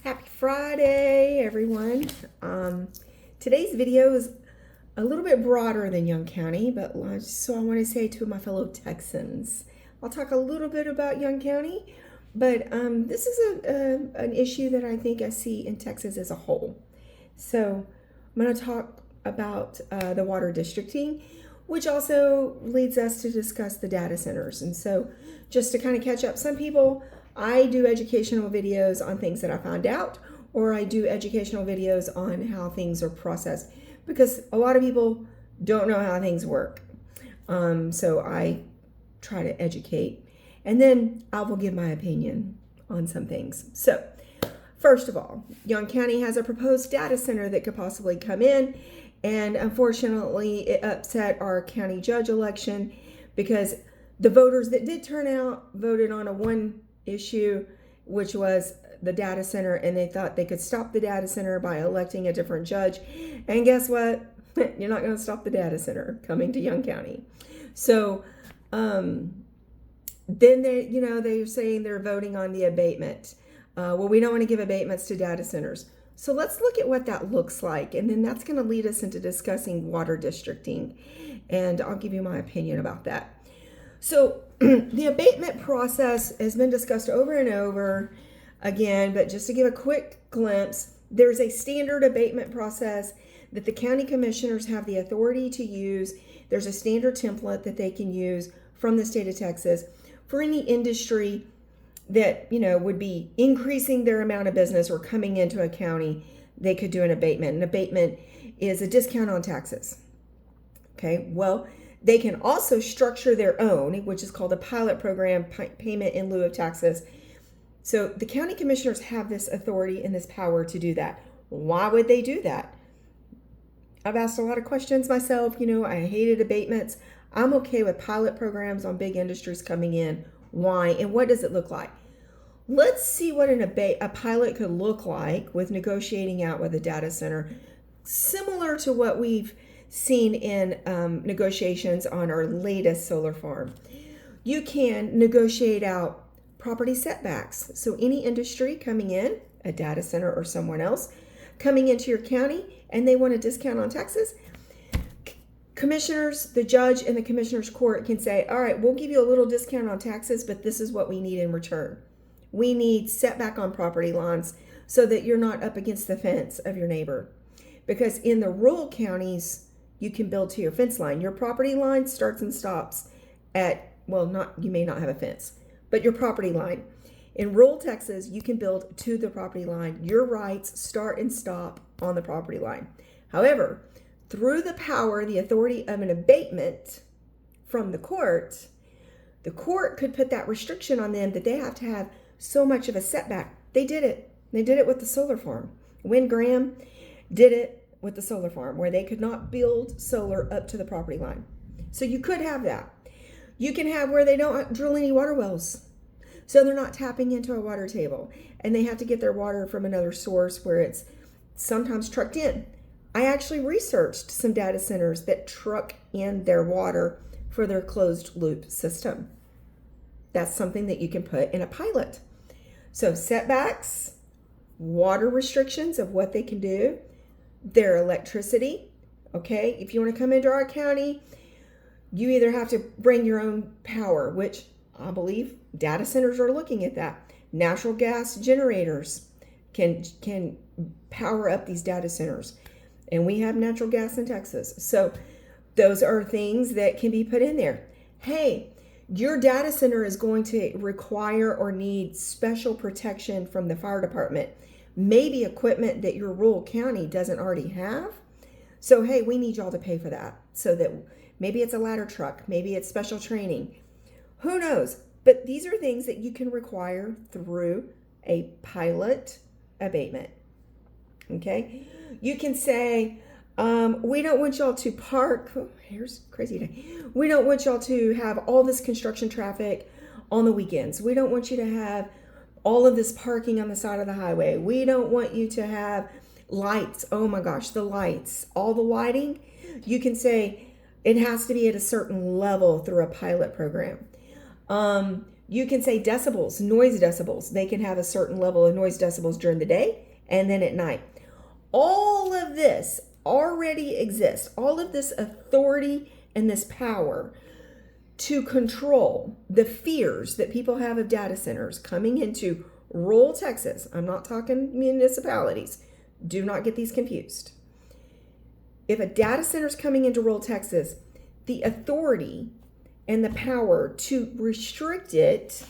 Happy Friday, everyone. Today's video is a little bit broader than Young County, but so I want to say to my fellow Texans, I'll talk a little bit about Young County, but this is an issue that I think I see in Texas as a whole. So I'm going to talk about the water districting, which also leads us to discuss the data centers. And so just to kind of catch up, some people, I do educational videos on things that I found out, or I do educational videos on how things are processed, because a lot of people don't know how things work. So I try to educate, and then I will give my opinion on some things. So first of all, Young County has a proposed data center that could possibly come in, and unfortunately it upset our county judge election because the voters that did turn out voted on one issue, which was the data center, and they thought they could stop the data center by electing a different judge. And guess what? You're not going to stop the data center coming to Young County. So then they're saying they're voting on the abatement. Well, we don't want to give abatements to data centers. So let's look at what that looks like, and then that's going to lead us into discussing water districting, and I'll give you my opinion about that. So the abatement process has been discussed over and over again, but just to give a quick glimpse, there's a standard abatement process that the county commissioners have the authority to use. There's a standard template that they can use from the state of Texas for any industry that, would be increasing their amount of business or coming into a county. They could do an abatement. An abatement is a discount on taxes. Okay, well, they can also structure their own, which is called a pilot program, payment in lieu of taxes. So the county commissioners have this authority and this power to do that. Why would they do that? I've asked a lot of questions myself. I hated abatements. I'm okay with pilot programs on big industries coming in. Why? And what does it look like? Let's see what a pilot could look like with negotiating out with a data center, similar to what we've seen in negotiations on our latest solar farm. You can negotiate out property setbacks. So any industry coming in, a data center or someone else, coming into your county and they want a discount on taxes, commissioners, the judge and the commissioner's court can say, all right, we'll give you a little discount on taxes, but this is what we need in return. We need setback on property lines so that you're not up against the fence of your neighbor. Because in the rural counties, you can build to your fence line. Your property line starts and stops at, you may not have a fence, but your property line. In rural Texas, you can build to the property line. Your rights start and stop on the property line. However, through the power, the authority of an abatement from the court could put that restriction on them that they have to have so much of a setback. They did it. They did it with the solar farm. Wynn Graham did it with the solar farm, where they could not build solar up to the property line. So you could have that. You can have where they don't drill any water wells. So they're not tapping into a water table and they have to get their water from another source where it's sometimes trucked in. I actually researched some data centers that truck in their water for their closed loop system. That's something that you can put in a pilot. So setbacks, water restrictions of what they can do, their electricity. Okay, if you want to come into our county, you either have to bring your own power, which I believe data centers are looking at that. Natural gas generators can power up these data centers, and we have natural gas in Texas. So those are things that can be put in there. Hey, your data center is going to require or need special protection from the fire department. Maybe equipment that your rural county doesn't already have. So, hey, we need y'all to pay for that. So that maybe it's a ladder truck, maybe it's special training. Who knows? But these are things that you can require through a pilot abatement. Okay? You can say, we don't want y'all to park. Oh, here's a crazy day. We don't want y'all to have all this construction traffic on the weekends. We don't want you to have all of this parking on the side of the highway. We don't want you to have lights. Oh my gosh, the lights, all the lighting. You can say it has to be at a certain level through a pilot program. You can say decibels, noise decibels. They can have a certain level of noise decibels during the day and then at night. All of this already exists. All of this authority and this power to control the fears that people have of data centers coming into rural Texas. I'm not talking municipalities. Do not get these confused. If a data center is coming into rural Texas, the authority and the power to restrict it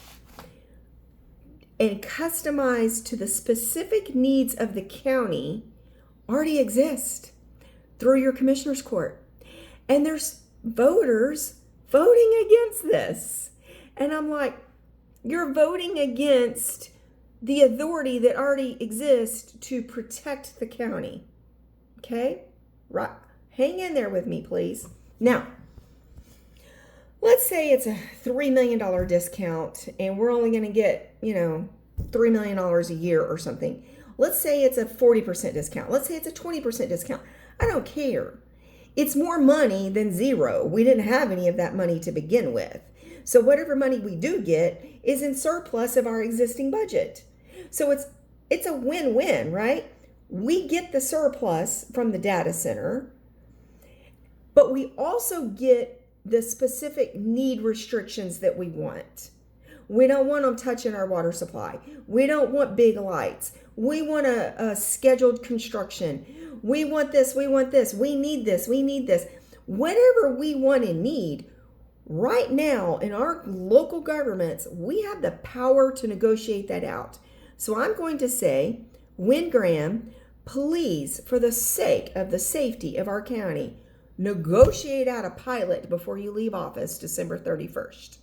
and customize to the specific needs of the county already exist through your commissioner's court. And there's voters voting against this. And I'm like, you're voting against the authority that already exists to protect the county. Okay? Right. Hang in there with me, please. Now, let's say it's a $3 million discount and we're only going to get, $3 million a year or something. Let's say it's a 40% discount. Let's say it's a 20% discount. I don't care. It's more money than zero. We didn't have any of that money to begin with. So whatever money we do get is in surplus of our existing budget. So it's a win-win, right? We get the surplus from the data center, but we also get the specific need restrictions that we want. We don't want them touching our water supply. We don't want big lights. We want a scheduled construction. We want this, we want this. We need this, we need this. Whatever we want and need, right now in our local governments, we have the power to negotiate that out. So I'm going to say, Win Graham, please, for the sake of the safety of our county, negotiate out a pilot before you leave office December 31st.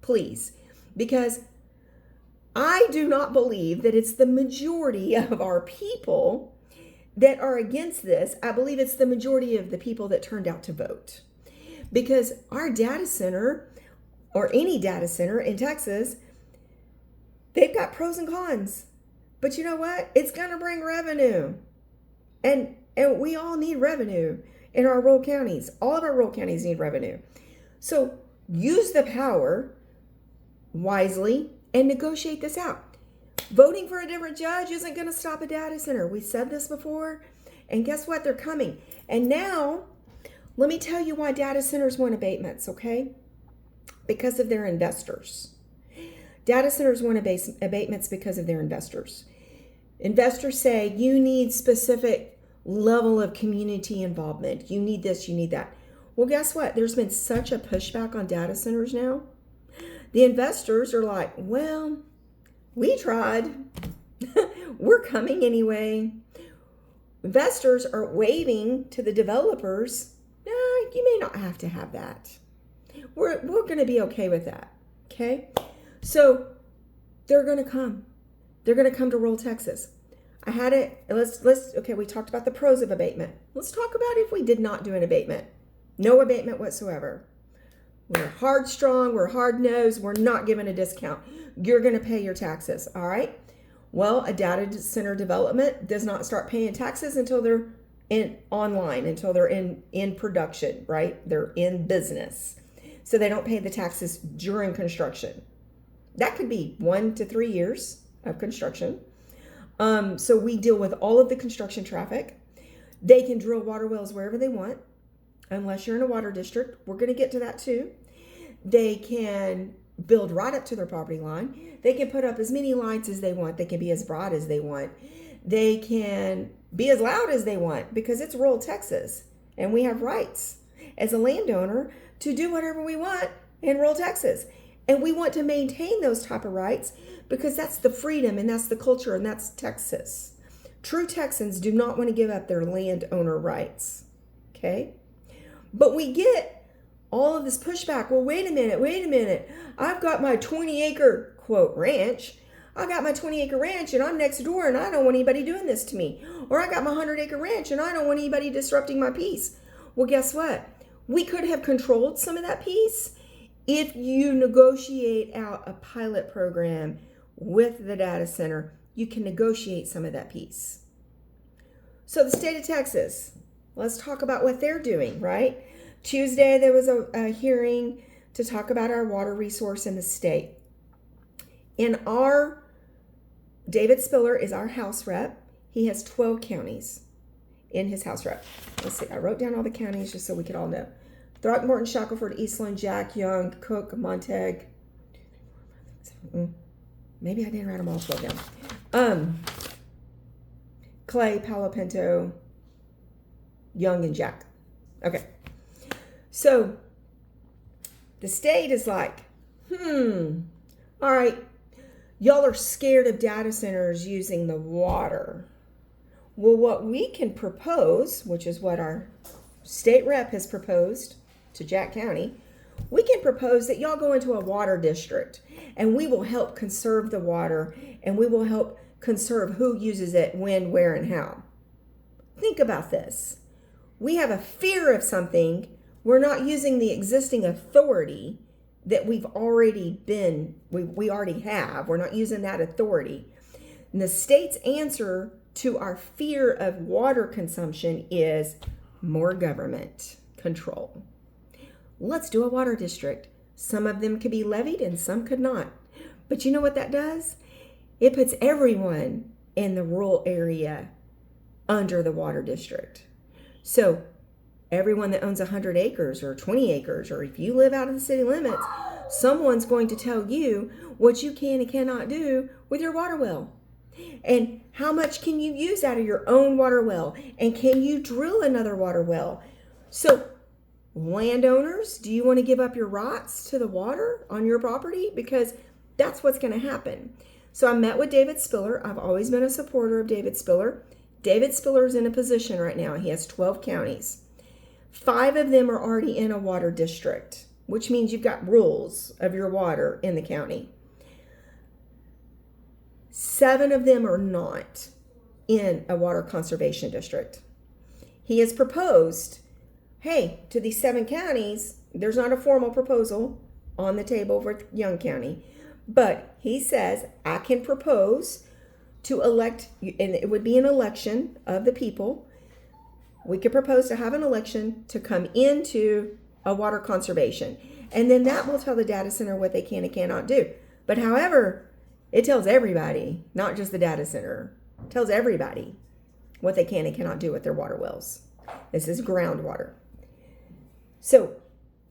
Please. Because I do not believe that it's the majority of our people that are against this. I believe it's the majority of the people that turned out to vote. Because our data center, or any data center in Texas, they've got pros and cons. But you know what? It's going to bring revenue. And we all need revenue in our rural counties. All of our rural counties need revenue. So use the power wisely and negotiate this out. Voting for a different judge isn't going to stop a data center. We said this before, and guess what? They're coming. And now, let me tell you why data centers want abatements, okay? Because of their investors. Data centers want abatements because of their investors. Investors say, you need specific level of community involvement. You need this, you need that. Well, guess what? There's been such a pushback on data centers now. The investors are like, well, we tried. We're coming anyway. Investors are waving to the developers, no, you may not have to have that. We're going to be okay with that, okay? So they're going to come. They're going to come to rural Texas. I had it. Okay, we talked about the pros of abatement. Let's talk about if we did not do an abatement. No abatement whatsoever. We're hard strong, we're hard nosed, we're not giving a discount. You're going to pay your taxes, all right? Well, a data center development does not start paying taxes until they're online, until they're in production, right? They're in business. So they don't pay the taxes during construction. That could be 1 to 3 years of construction. So we deal with all of the construction traffic. They can drill water wells wherever they want, unless you're in a water district. We're going to get to that too. They can build right up to their property line. They can put up as many lights as they want. They can be as broad as they want. They can be as loud as they want, because it's rural Texas and we have rights as a landowner to do whatever we want in rural Texas. And we want to maintain those type of rights because that's the freedom and that's the culture and that's Texas. True Texans do not want to give up their landowner rights. Okay? But we get all of this pushback. Well, wait a minute. I've got my 20-acre, quote, ranch. I got my 20-acre ranch and I'm next door and I don't want anybody doing this to me. Or I got my 100-acre ranch and I don't want anybody disrupting my peace. Well, guess what? We could have controlled some of that peace if you negotiate out a pilot program with the data center. You can negotiate some of that peace. So the state of Texas, let's talk about what they're doing, right? Tuesday, there was a hearing to talk about our water resource in the state. David Spiller is our House rep. He has 12 counties in his House rep. Let's see, I wrote down all the counties just so we could all know. Throckmorton, Shackelford, Eastland, Jack, Young, Cook, Montague. Maybe I didn't write them all 12 down. Clay, Palo Pinto, Young, and Jack. Okay. So the state is like, all right, y'all are scared of data centers using the water. Well, what we can propose, which is what our state rep has proposed to Jack County, we can propose that y'all go into a water district and we will help conserve the water and we will help conserve who uses it, when, where, and how. Think about this. We have a fear of something. We're not using the existing authority that we already have. We're not using that authority. And the state's answer to our fear of water consumption is more government control. Let's do a water district. Some of them could be levied and some could not. But you know what that does? It puts everyone in the rural area under the water district. So everyone that owns 100 acres or 20 acres, or if you live out of the city limits, someone's going to tell you what you can and cannot do with your water well. And how much can you use out of your own water well? And can you drill another water well? So landowners, do you want to give up your rights to the water on your property? Because that's what's going to happen. So I met with David Spiller. I've always been a supporter of David Spiller. David Spiller is in a position right now. He has 12 counties. 5 of them are already in a water district, which means you've got rules of your water in the county. 7 of them are not in a water conservation district. He has proposed, hey, to these 7 counties, there's not a formal proposal on the table for Young County, but he says, I can propose to elect, and it would be an election of the people. We could propose to have an election to come into a water conservation. And then that will tell the data center what they can and cannot do. But however, it tells everybody, not just the data center, it tells everybody what they can and cannot do with their water wells. This is groundwater. So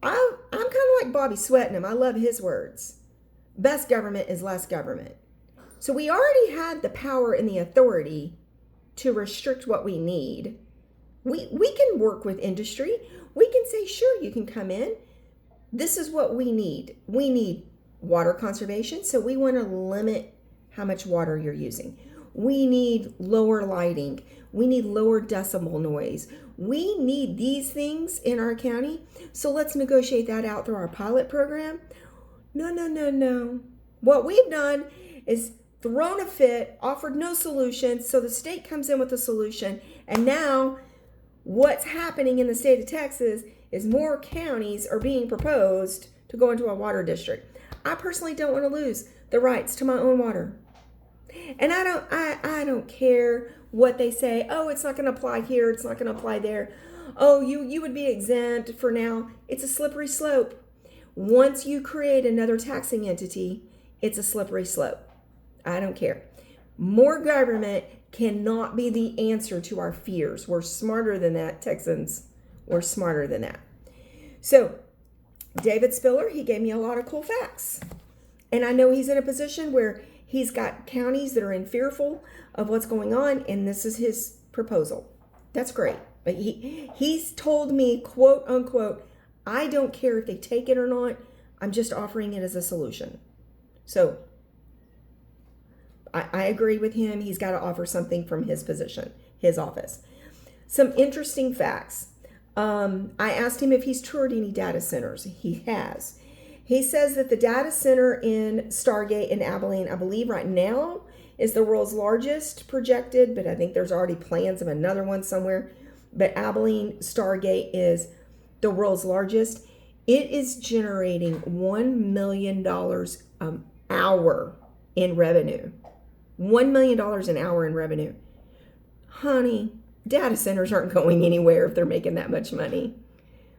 I'm kind of like Bobby Sweatingham. I love his words. Best government is less government. So we already had the power and the authority to restrict what we need. We can work with industry. We can say, sure, you can come in. This is what we need. We need water conservation, so we want to limit how much water you're using. We need lower lighting. We need lower decibel noise. We need these things in our county, so let's negotiate that out through our pilot program. No. What we've done is thrown a fit, offered no solution, so the state comes in with a solution, and now what's happening in the state of Texas is more counties are being proposed to go into a water district. I personally don't want to lose the rights to my own water. And I don't care what they say. Oh, it's not going to apply here. It's not going to apply there. Oh, you would be exempt for now. It's a slippery slope. Once you create another taxing entity, it's a slippery slope. I don't care. More government cannot be the answer to our fears. We're smarter than that, Texans. We're smarter than that. So David Spiller, he gave me a lot of cool facts. And I know he's in a position where he's got counties that are in fearful of what's going on, and this is his proposal. That's great. But he's told me, quote unquote, I don't care if they take it or not. I'm just offering it as a solution. So I agree with him. He's got to offer something from his position, his office. Some interesting facts. I asked him if he's toured any data centers. He has. He says that the data center in Stargate in Abilene, I believe right now, is the world's largest projected, but I think there's already plans of another one somewhere. But Abilene Stargate is the world's largest. It is generating $1 million an hour in revenue. $1 million an hour in revenue. Honey, data centers aren't going anywhere if they're making that much money.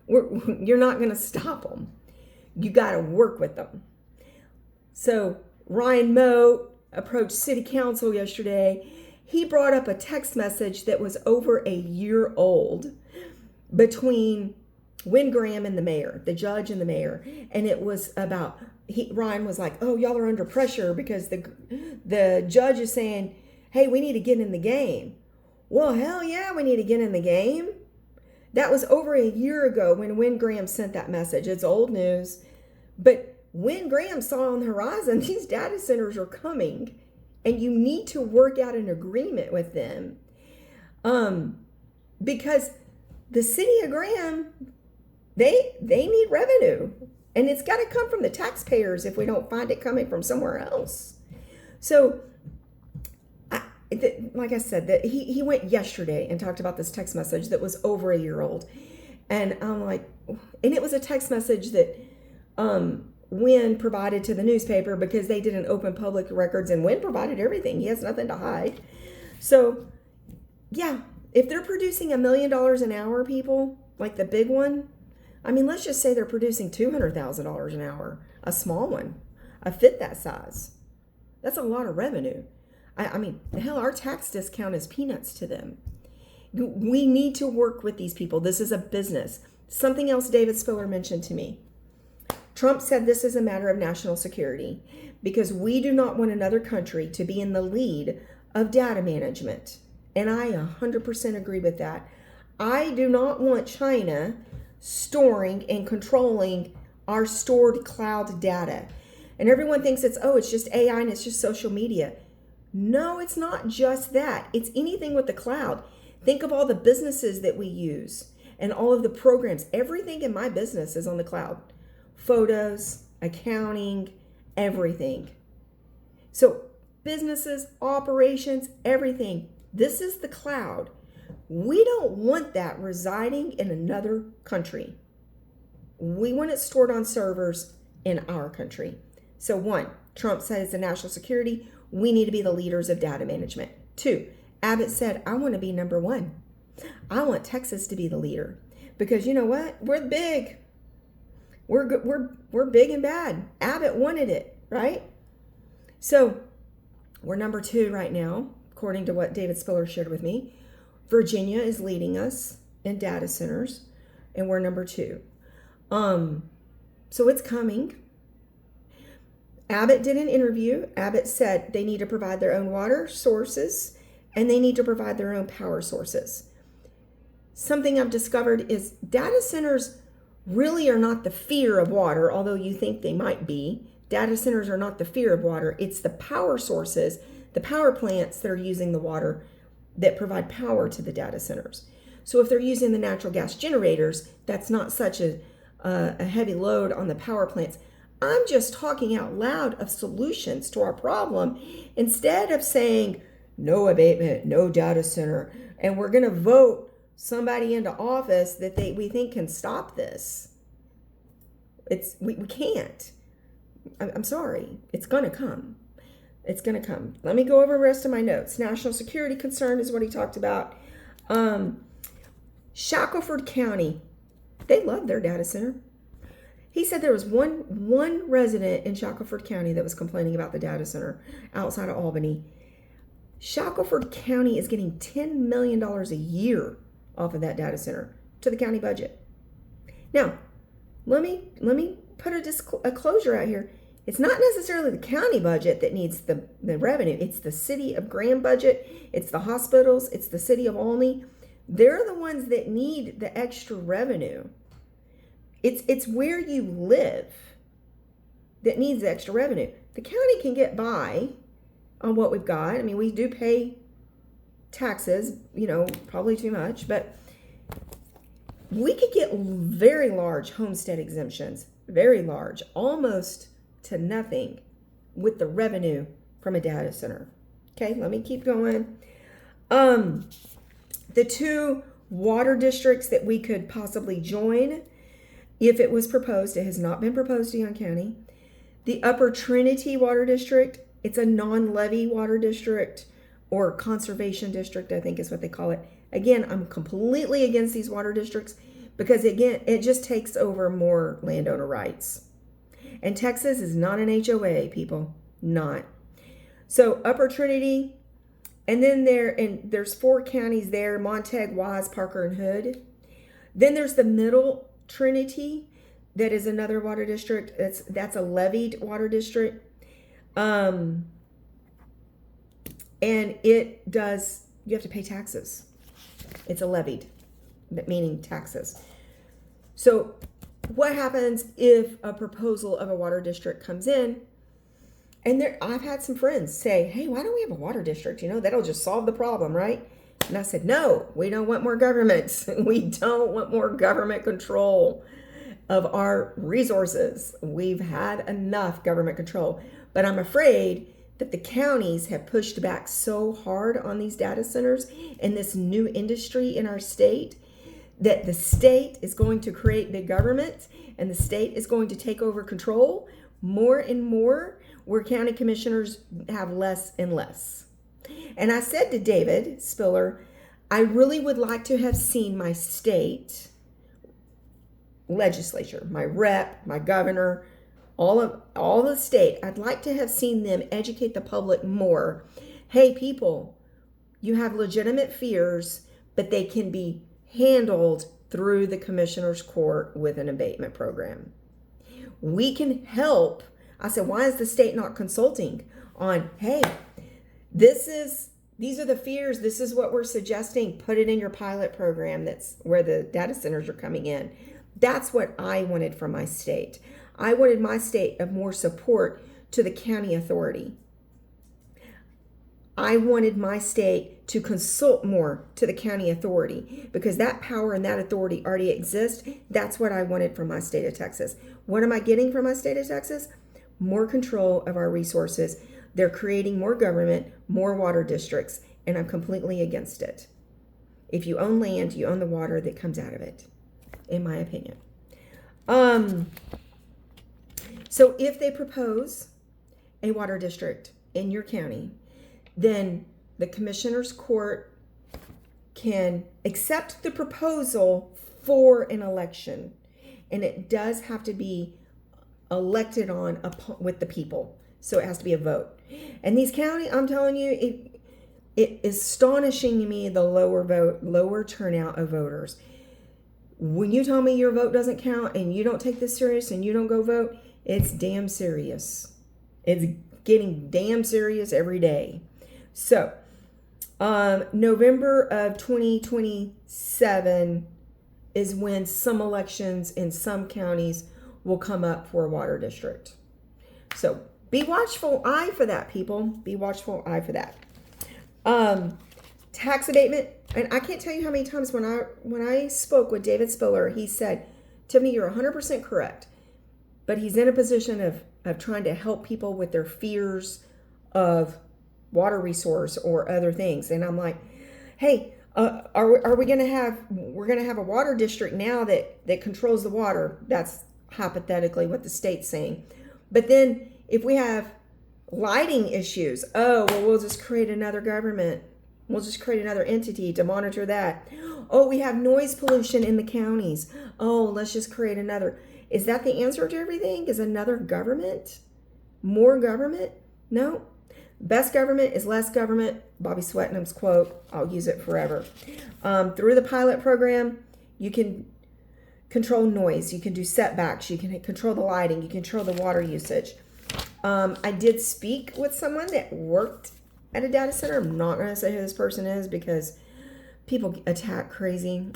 You're not going to stop them. You got to work with them. So Ryan Moat approached City Council yesterday. He brought up a text message that was over a year old between Wynn Graham and the mayor, the judge and the mayor. And it was about, Ryan was like, oh, y'all are under pressure because the judge is saying, hey, we need to get in the game. Well, hell yeah, we need to get in the game. That was over a year ago when Wynn Graham sent that message. It's old news. But Wynn Graham saw on the horizon, these data centers are coming, and you need to work out an agreement with them. Because the city of Graham, they need revenue. And it's got to come from the taxpayers if we don't find it coming from somewhere else. So, like I said, that he went yesterday and talked about this text message that was over a year old. And I'm like, and it was a text message that Wynn provided to the newspaper because they didn't open public records, and Wynn provided everything. He has nothing to hide. So, yeah, if they're producing $1 million an hour, people, like the big one, I mean, let's just say they're producing $200,000 an hour, a small one, a fit that size. That's a lot of revenue. I mean, hell, our tax discount is peanuts to them. We need to work with these people. This is a business. Something else David Spiller mentioned to me. Trump said this is a matter of national security because we do not want another country to be in the lead of data management. And I 100% agree with that. I do not want China storing and controlling our stored cloud data. And everyone thinks it's just AI and it's just social media. No, it's not just that. It's anything with the cloud. Think of all the businesses that we use and all of the programs. Everything in my business is on the cloud. Photos, accounting, everything. So businesses, operations, everything. This is the cloud. We don't want that residing in another country. We want it stored on servers in our country. So 1, Trump said it's a national security. We need to be the leaders of data management. 2, Abbott said, I want to be number 1. I want Texas to be the leader because you know what? We're big. We're big and bad. Abbott wanted it, right? So we're number 2 right now, according to what David Spiller shared with me. Virginia is leading us in data centers, and we're number 2. So it's coming. Abbott did an interview. Abbott said they need to provide their own water sources and they need to provide their own power sources. Something I've discovered is data centers really are not the fear of water, although you think they might be. Data centers are not the fear of water. It's the power sources, the power plants that are using the water that provide power to the data centers. So if they're using the natural gas generators, that's not such a heavy load on the power plants. I'm just talking out loud of solutions to our problem instead of saying no abatement, no data center, and we're going to vote somebody into office that we think can stop this. We can't. I'm sorry. It's going to come. It's going to come. Let me go over the rest of my notes. National security concern is what he talked about. Shackelford County, they love their data center. He said there was one resident in Shackelford County that was complaining about the data center outside of Albany. Shackelford County is getting $10 million a year off of that data center to the county budget. Now, let me put a closure out here. It's not necessarily the county budget that needs the revenue. It's the city of Graham budget. It's the hospitals. It's the city of Albany. They're the ones that need the extra revenue. It's where you live that needs the extra revenue. The county can get by on what we've got. I mean, we do pay taxes, probably too much, but we could get very large homestead exemptions, very large, almost to nothing with the revenue from a data center. Okay, let me keep going. The 2 water districts that we could possibly join if it was proposed, it has not been proposed to Young County. The Upper Trinity Water District, it's a non-levy water district or conservation district, I think is what they call it. Again, I'm completely against these water districts because, again, it just takes over more landowner rights. And Texas is not an HOA, people. Not. So Upper Trinity, and then there's 4 counties there: Montague, Wise, Parker, and Hood. Then there's the Middle Trinity, that is another water district. That's a levied water district. And you have to pay taxes. It's a levied, meaning taxes. So what happens if a proposal of a water district comes in? And I've had some friends say, hey, why don't we have a water district? That'll just solve the problem, right? And I said, no, we don't want more government. We don't want more government control of our resources. We've had enough government control. But I'm afraid that the counties have pushed back so hard on these data centers and this new industry in our state that the state is going to create big government, and the state is going to take over control more and more, where county commissioners have less and less. And I said to David Spiller, I really would like to have seen my state legislature, my rep, my governor, all the state, I'd like to have seen them educate the public more. Hey, people, you have legitimate fears, but they can be handled through the commissioner's court with an abatement program. We can help. I said, why is the state not consulting on, hey, these are the fears, this is what we're suggesting, put it in your pilot program that's where the data centers are coming in. That's what I wanted from my state. I wanted my state of more support to the county authority. I wanted my state to consult more to the county authority, because that power and that authority already exists. That's what I wanted from my state of Texas. What am I getting from my state of Texas? More control of our resources. They're creating more government, more water districts, and I'm completely against it. If you own land, you own the water that comes out of it, in my opinion. So if they propose a water district in your county, then the commissioner's court can accept the proposal for an election, and it does have to be elected on with the people. So it has to be a vote. And these counties, I'm telling you, it is astonishing me, the lower turnout of voters. When you tell me your vote doesn't count and you don't take this serious and you don't go vote, it's damn serious. It's getting damn serious every day. So, November of 2027 is when some elections in some counties will come up for a water district. So be watchful eye for that, people. Be watchful eye for that. Tax abatement, and I can't tell you how many times when I spoke with David Spiller, he said, Tiffany, you're 100% correct. But he's in a position of trying to help people with their fears of water resource or other things. And I'm like, hey, we're going to have a water district now that controls the water. That's hypothetically what the state's saying. But then if we have lighting issues, we'll just create another government. We'll just create another entity to monitor that. Oh, we have noise pollution in the counties. Oh, let's just create another. Is that the answer to everything? Is another government? More government? No. Best government is less government. Bobby Swetnam's quote. I'll use it forever. Through the pilot program, you can control noise. You can do setbacks. You can control the lighting. You can control the water usage. I did speak with someone that worked at a data center. I'm not going to say who this person is because people attack crazy.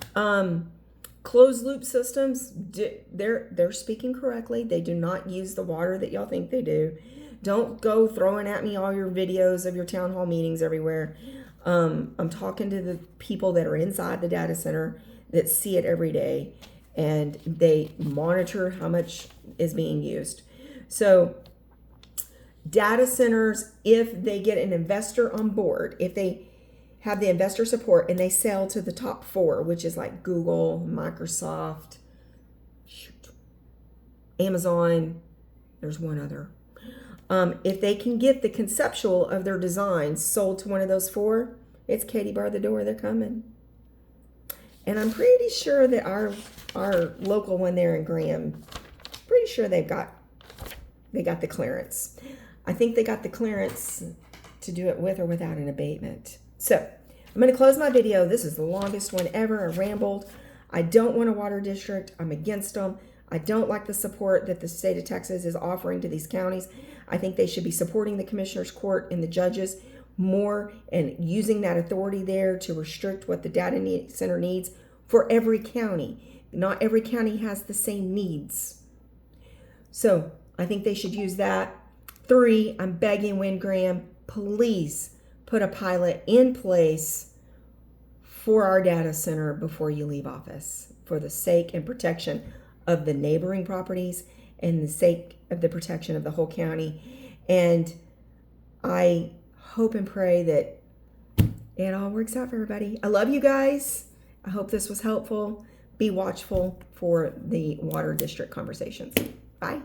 Closed loop systems, they're speaking correctly. They do not use the water that y'all think they do. Don't go throwing at me all your videos of your town hall meetings everywhere. I'm talking to the people that are inside the data center that see it every day, and they monitor how much is being used. So data centers, if they get an investor on board, if they have the investor support and they sell to the top 4, which is like Google, Microsoft, Amazon, there's one other. If they can get the conceptual of their designs sold to one of those 4, it's Katie bar the door, they're coming. And I'm pretty sure that our local one there in Graham, pretty sure they got the clearance. I think they got the clearance to do it with or without an abatement. So I'm going to close my video. This is the longest one ever. I rambled. I don't want a water district. I'm against them. I don't like the support that the state of Texas is offering to these counties. I think they should be supporting the commissioner's court and the judges more and using that authority there to restrict what the data center needs for every county. Not every county has the same needs. So I think they should use that. 3, I'm begging Wynn Graham, please put a pilot in place for our data center before you leave office, for the sake and protection of the neighboring properties and the sake of the protection of the whole county. And I hope and pray that it all works out for everybody. I love you guys. I hope this was helpful. Be watchful for the water district conversations. Bye.